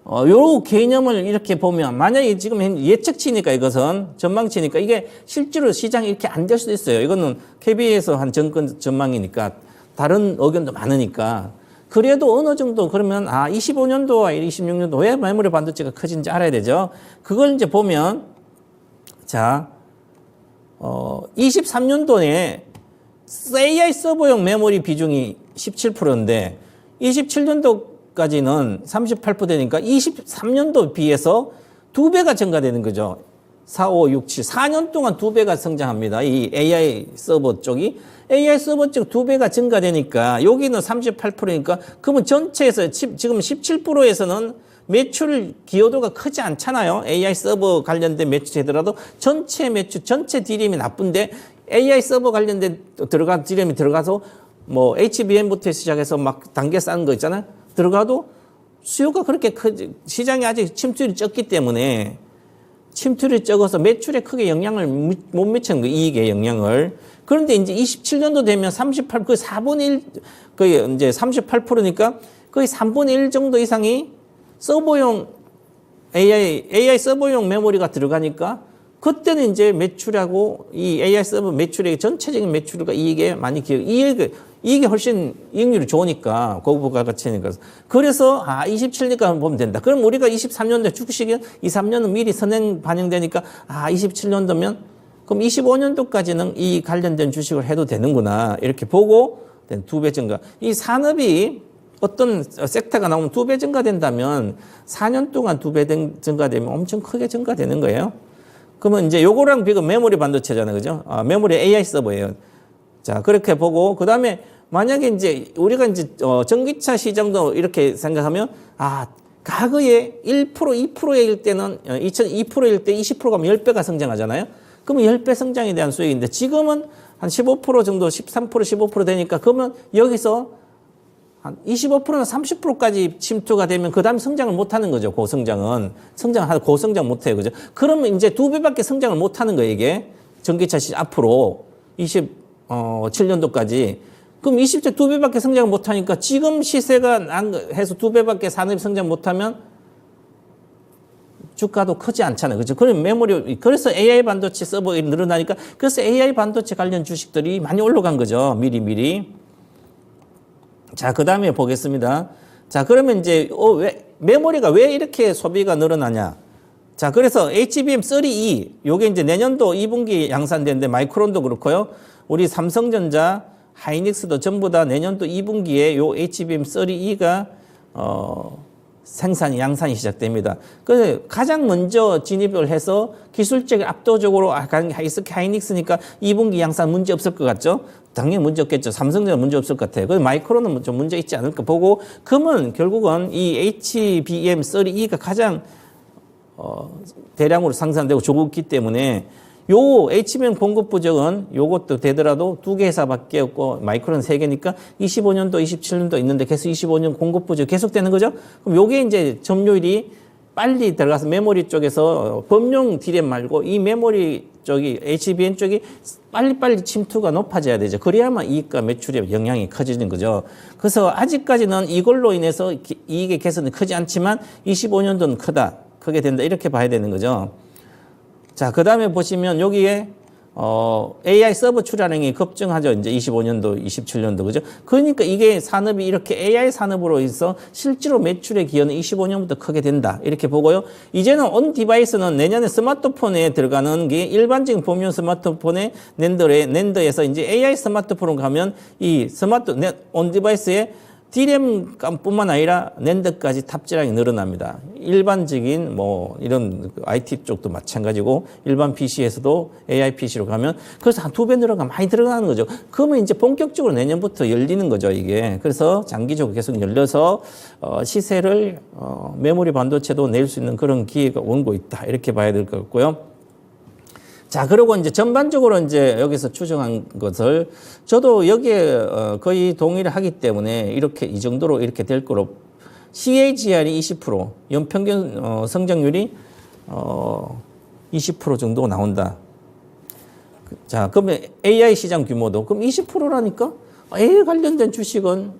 요 개념을 이렇게 보면 만약에 지금 예측치니까 이것은 전망치니까 이게 실제로 시장이 이렇게 안 될 수도 있어요. 이거는 KB에서 한 정권 전망이니까 다른 의견도 많으니까 그래도 어느 정도 그러면 25년도와 26년도 왜 메모리 반도체가 커진지 알아야 되죠. 그걸 이제 보면 자 23년도에 AI 서버용 메모리 비중이 17%인데 27년도까지는 38% 되니까 23년도 비해서 2배가 증가되는 거죠. 4, 5, 6, 7, 4년 동안 2배가 성장합니다. 이 AI 서버 쪽이. AI 서버 쪽 2배가 증가되니까 여기는 38%니까 그러면 전체에서 지금 17%에서는 매출 기여도가 크지 않잖아요. AI 서버 관련된 매출이더라도 전체 매출, 전체 디램이 나쁜데 AI 서버 관련된 디램이 들어가서 뭐 HBM부터 시작해서 막 단계 쌓는 거 있잖아요. 들어가도 수요가 그렇게 시장이 아직 침투율이 적기 때문에 침투율이 적어서 매출에 크게 영향을 못 미치는 거예요. 이익에 영향을. 그런데 이제 27년도 되면 38, 거의 4분의 1, 거의 이제 38%니까 거의 3분의 1 정도 이상이 서버용 AI 서버용 메모리가 들어가니까 그때는 이제 매출하고 이 AI 서버 매출의 전체적인 매출과 이익에 많이 이익이 훨씬 이익률이 좋으니까 고부가 가치니까 그래서 27년까지 보면 된다. 그럼 우리가 23년도 주식이 2, 3년은 미리 선행 반영되니까 27년도면 그럼 25년도까지는 이 관련된 주식을 해도 되는구나 이렇게 보고 2배 증가. 이 산업이 어떤 섹터가 나오면 2배 증가된다면 4년 동안 2배 증가되면 엄청 크게 증가되는 거예요. 그러면 이제 요거랑 비교 메모리 반도체잖아요. 그죠? 메모리 AI 서버예요. 자, 그렇게 보고, 그 다음에 만약에 이제 우리가 이제, 전기차 시장도 이렇게 생각하면, 과거에 1%, 2%일 때는, 2002%일 때 20% 가면 10배가 성장하잖아요. 그러면 10배 성장에 대한 수익인데 지금은 한 15% 정도, 13%, 15% 되니까 그러면 여기서 한 25%나 30%까지 침투가 되면 그 다음에 성장을 못 하는 거죠. 고성장은. 고성장 못 해요. 그죠? 그러면 이제 2배밖에 성장을 못 하는 거예요, 이게. 전기차 시장 앞으로 27년도까지. 그럼 20대 2배밖에 성장을 못 하니까 지금 시세가 해서 2배밖에 산업이 성장 못 하면 주가도 크지 않잖아요. 그죠? 그럼 그래서 AI 반도체 서버가 늘어나니까 그래서 AI 반도체 관련 주식들이 많이 올라간 거죠. 미리. 자, 그 다음에 보겠습니다. 자, 그러면 이제, 메모리가 왜 이렇게 소비가 늘어나냐. 자, 그래서 HBM32, 요게 이제 내년도 2분기 양산되는데 마이크론도 그렇고요. 우리 삼성전자, 하이닉스도 전부 다 내년도 2분기에 요 HBM32가, 양산이 시작됩니다. 그래서 가장 먼저 진입을 해서 기술적 압도적으로 하이닉스니까 2분기 양산 문제 없을 것 같죠? 당연히 문제 없겠죠. 삼성전자 문제 없을 것 같아요. 그래서 마이크론은 좀 문제 있지 않을까 보고, 그러면 결국은 이 HBM32가 가장 대량으로 생산되고 조급기 때문에 요 HBM 공급 부족은 요것도 되더라도 2개 회사밖에 없고 마이크론 3개니까 25년도, 27년도 있는데 계속 25년 공급 부족 계속되는 거죠. 그럼 요게 이제 점유율이 빨리 들어가서 메모리 쪽에서 범용 D램 말고 이 메모리 쪽이 HBM 쪽이 빨리빨리 침투가 높아져야 되죠. 그래야만 이익과 매출에 영향이 커지는 거죠. 그래서 아직까지는 이걸로 인해서 이익의 개선은 크지 않지만 25년도는 크게 된다. 이렇게 봐야 되는 거죠. 자, 그 다음에 보시면 여기에 AI 서버 출하량이 급증하죠. 이제 25년도, 27년도. 그죠? 그러니까 이게 산업이 이렇게 AI 산업으로 해서 실제로 매출의 기여는 25년부터 크게 된다. 이렇게 보고요. 이제는 온 디바이스는 내년에 스마트폰에 들어가는 게 일반적인 범용 스마트폰의 낸더에서 이제 AI 스마트폰으로 가면 이 온 디바이스에 D램 뿐만 아니라 낸더까지 탑재량이 늘어납니다. 일반적인 이런 IT 쪽도 마찬가지고 일반 PC에서도 AI PC로 가면 그래서 한 2배 많이 들어가는 거죠. 그러면 이제 본격적으로 내년부터 열리는 거죠, 이게. 그래서 장기적으로 계속 열려서 시세를 메모리 반도체도 낼 수 있는 그런 기회가 오고 있다. 이렇게 봐야 될 것 같고요. 자, 그리고 이제 전반적으로 이제 여기서 추정한 것을 저도 여기에 거의 동의를 하기 때문에 이 정도로 이렇게 될 거로 CAGR이 20%, 연평균 성장률이 20% 정도 나온다. 자, 그러면 AI 시장 규모도 그럼 20%라니까 AI 관련된 주식은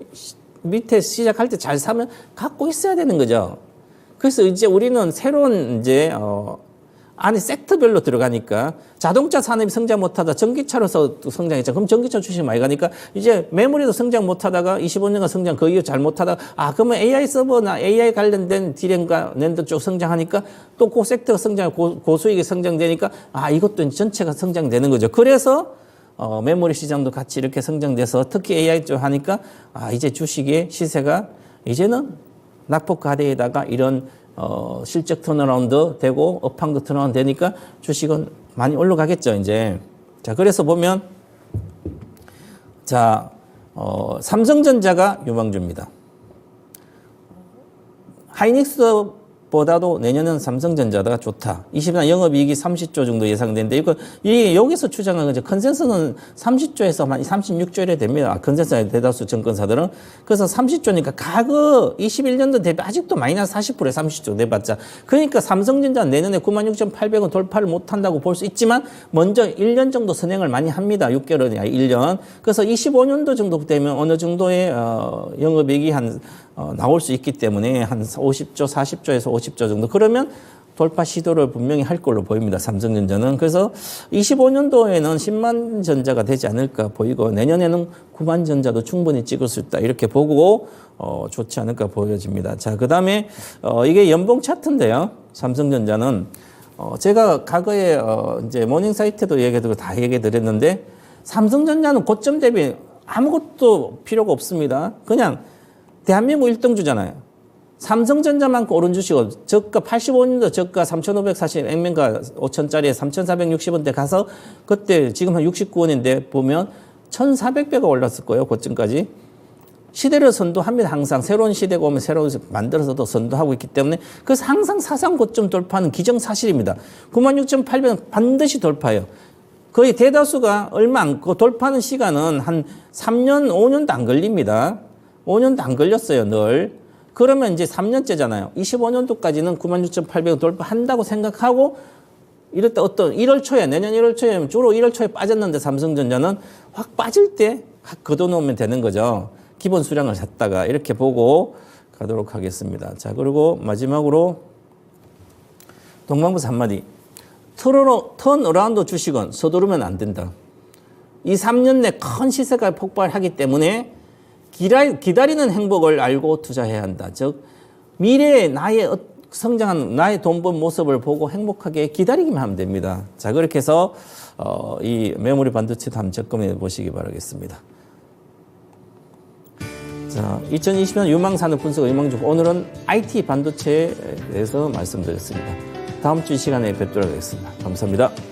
밑에 시작할 때 잘 사면 갖고 있어야 되는 거죠. 그래서 이제 우리는 새로운 이제 안에 섹터별로 들어가니까 자동차 산업이 성장 못하다 전기차로서 성장했죠. 그럼 전기차 주식 많이 가니까 이제 메모리도 성장 못하다가 25년간 성장 그 이후 잘 못하다가 그러면 AI 서버나 AI 관련된 D램과 낸더 쪽 성장하니까 또 그 섹터가 고수익이 성장되니까 이것도 전체가 성장되는 거죠. 그래서 메모리 시장도 같이 이렇게 성장돼서 특히 AI 쪽 하니까 이제 주식의 시세가 이제는 낙폭 가대에다가 이런 실적 턴어라운드 되고 업황도 턴어라운드 되니까 주식은 많이 올라가겠죠, 이제. 자, 그래서 보면 삼성전자가 유망주입니다. 하이닉스보다도 내년은 삼성전자가 좋다. 20년 영업이익이 30조 정도 예상되는데 이게 여기서 추정한 거죠. 컨센서스는 30조에서 한 36조 이래 됩니다. 컨센서스 대다수 증권사들은. 그래서 30조니까 과거 21년도 대비 아직도 마이너스 40%에 30조 내봤자. 그러니까 삼성전자는 내년에 96,800원 돌파를 못한다고 볼 수 있지만 먼저 1년 정도 선행을 많이 합니다. 6개월이 아니라 1년. 그래서 25년도 정도 되면 어느 정도의 영업이익이 나올 수 있기 때문에 한 50조, 40조에서 50조 정도. 그러면 돌파 시도를 분명히 할 걸로 보입니다. 삼성전자는. 그래서 25년도에는 10만 전자가 되지 않을까 보이고 내년에는 9만 전자도 충분히 찍을 수 있다. 이렇게 보고 좋지 않을까 보여집니다. 자, 그 다음에 이게 연봉 차트인데요. 삼성전자는 제가 과거에 이제 모닝 사이트도 다 얘기 드렸는데 삼성전자는 고점 대비 아무것도 필요가 없습니다. 그냥 대한민국 1등주잖아요. 삼성전자만큼 오른 주식은 저가 85년도 저가 3,540 액면가 5천짜리에 3,460원대 가서 그때 지금 한 69원인데 보면 1,400배가 올랐을 거예요. 고점까지. 시대를 선도합니다. 항상 새로운 시대가 오면 새로운 만들어서도 선도하고 있기 때문에 그래서 항상 사상 고점 돌파는 기정사실입니다. 96,800원 반드시 돌파해요. 거의 대다수가 얼마 안 돌파하는 시간은 한 3년, 5년도 안 걸립니다. 5년도 안 걸렸어요, 늘. 그러면 이제 3년째잖아요. 25년도까지는 96,800원 돌파한다고 생각하고 이럴 때 어떤 1월 초에, 내년 1월 초에, 주로 1월 초에 빠졌는데 삼성전자는 확 빠질 때 확 걷어놓으면 되는 거죠. 기본 수량을 샀다가 이렇게 보고 가도록 하겠습니다. 자, 그리고 마지막으로 동방부사 한마디. 턴어라운드 주식은 서두르면 안 된다. 이 3년 내 큰 시세가 폭발하기 때문에 기다리는 행복을 알고 투자해야 한다. 즉 미래의 나의 성장한 나의 돈 번 모습을 보고 행복하게 기다리기만 하면 됩니다. 자, 그렇게 해서 이 메모리 반도체도 한번 접근해 보시기 바라겠습니다. 자, 2020년 유망산업 분석 의망주 오늘은 IT 반도체에 대해서 말씀드렸습니다. 다음 주 이 시간에 뵙도록 하겠습니다. 감사합니다.